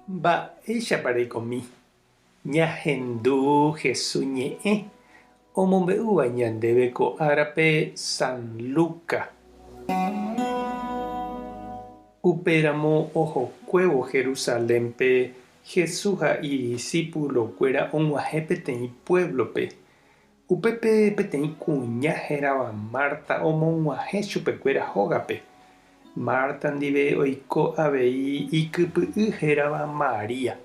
Mba'éichapareikomi ñahendu Jesús ñe'ẽ omombe'úva ñandéve ko árape San Lucas. Upéramo ohokuévo Jerusalénpe Jesús ha idiscípulokuéra og̃uahẽ peteĩ pueblope. Upépe peteĩ kuña hérava Marta omog̃uahẽ chupekuéra hógape. Marta ndive oiko avei ikypy'y hérava María.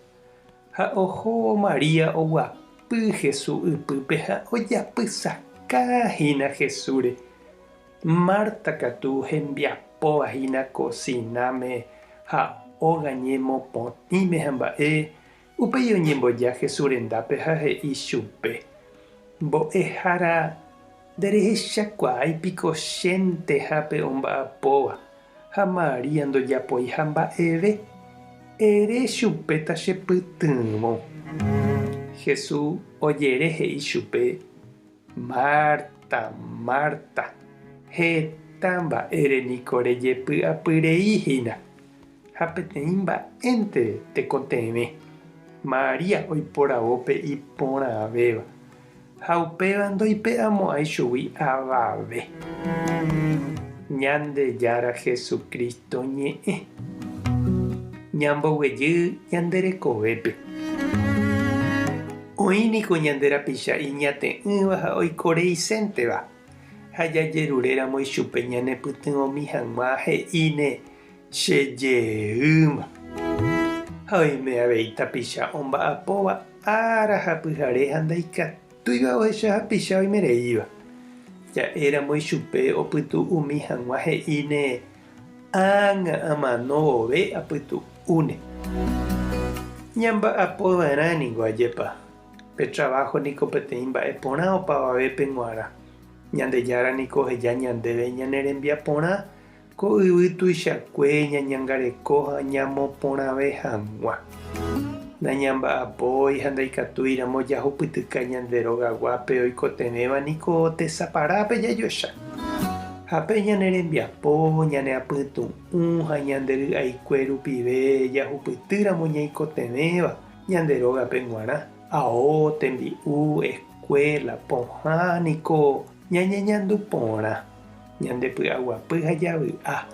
Ha oho María oguapy Jesús ypýpe ha ojapysakáhína Jesúsre. Marta katu hembiapóvahína cocináme ha ogañemopotĩme hamba'e upéi oñemboja Jesús rendápe ha he'i chupe: mbo'ehára nderehechakuaáipiko chéntehápe omba'apóva. Ha María ndojapói ha mba'eve. Ere chupe tachepytyvõ. Jesús ojere he'i chupe: Marta, Marta, heta mba'éreniko rejepy'apyreihína. Ha peteĩ mba'énte tekotevẽ. María oiporãvópe iporãvéva. Ha upéva ndoipe'amo'ãi chugui avave. Ñandejára Jesucristo ñe'ẽ. Ñamboguejy ñanderekovépe. Oĩniko ñande rapicha'i ñate'ỹva ha oikoreisénteva. Ha jajeruréramo ichupe ñanepytyvõmi hag̃ua he'íne chejeýma. Ha oime avei tapicha omba'apóva ára ha pyhare ha ndaikatúiva ohecha hapicha oimereíva. Ja'éramo ichupe opytu'ũmi hag̃ua he'íne ág̃a amano vove apytu'ũne. Ñamba'apova'erãniko ajépa. Pe trabajo niko peteĩ mba'e porã opavavépe g̃uarã. Ñandejára niko oheja ñandéve ñanerembiaporã ko yvy tuichakue ñañangareko ha ñamoporãve hag̃ua. Nañamba'apói ha ndaikatúiramo jahupytyka ñande rógaguape oikotevéva niko tesaparápe jajoecha. Hápe ñanerembiapo, ñaneapytu'ũ ha ñande ry'aikue rupive jahupytýramo ñaikotevéva ñande rógape g̃uarã. Ao tembi'u, escuela, pohã niko ñañeñandu porã. Ñandepy'aguapy ha javy'a.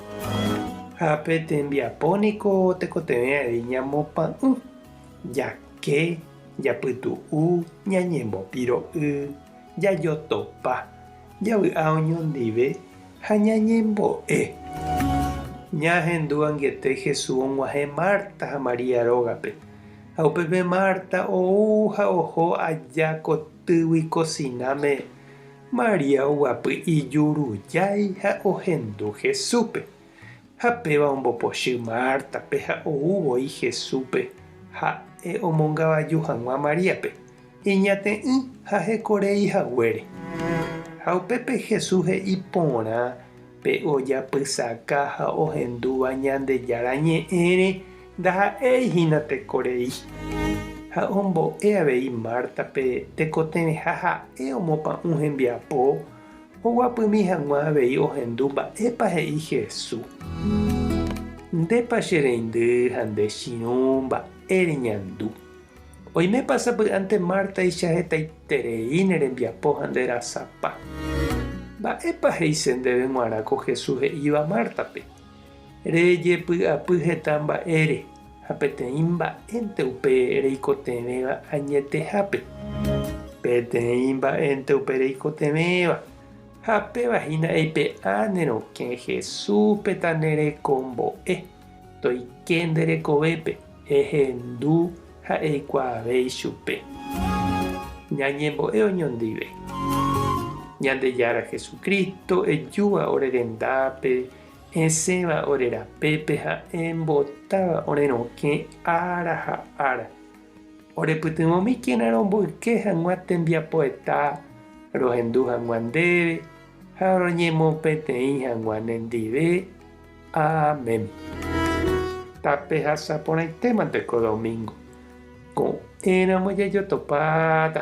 Hápe tembiapo niko tekotevẽ avei ñamopa'ũ, jake, japytu'u, ñañembopiro'y, jajotopa, javy'a oñondive ha ñañembo'e. Ñahendu anguete Jesús og̃uahẽ Marta ha María rógape. Ha upépe Marta ou ha oho aja kotýgui cocináme. María oguapy ijurujái ha ohendu Jesúspe. Ha péva ombopochy Martape ha oúvoi Jesúspe ha'e omongavaju hag̃ua Maríape. Iñate'ỹ ha hekoreihaguére. Ha upépe Jesús he'i porã pe ojapysáka ha ohendúva Ñandejára ñe'ẽre ndaha'éihína tekorei. Ha ombo'e avei Martape tekotevẽha ha'e omopa'ũ hembiapo oguapymi hag̃ua avei ohendu mba'épa he'i Jesús. Ndépa che reindy ha ndechirũ mba'e reñandu. Oimépa sapy'ánte Marta ichahetaiterei nerembiapo ha nderasapa. Mba'épa he'ise ndéve g̃uarã ko Jesús he'íva Martape. Rejepy'apy heta mba'ére ha peteĩ mba'énte upe reikotevéva añetehápe. Peteĩ mba'énte upe reikotevéva. Ha pévahína eipe'a nerokẽ Jesúspe ta nerekombo'e. Toike nderekovépe, ehendu ha eikuaavéi chupe. Ñañembo'e oñondive. Ñandejára Jesucristo ejúva ore rendápe, esẽva ore rapépe ha embotáva orerokẽ ára ha ára. Orepytyvõmíkena romboyke hag̃ua tembiapoeta rohendu hag̃ua ndéve ha roñemopeteĩ hag̃ua nendive. Amén. Tape hasaporãitémante ko domingo. Ko'ẽramo jajotopáta.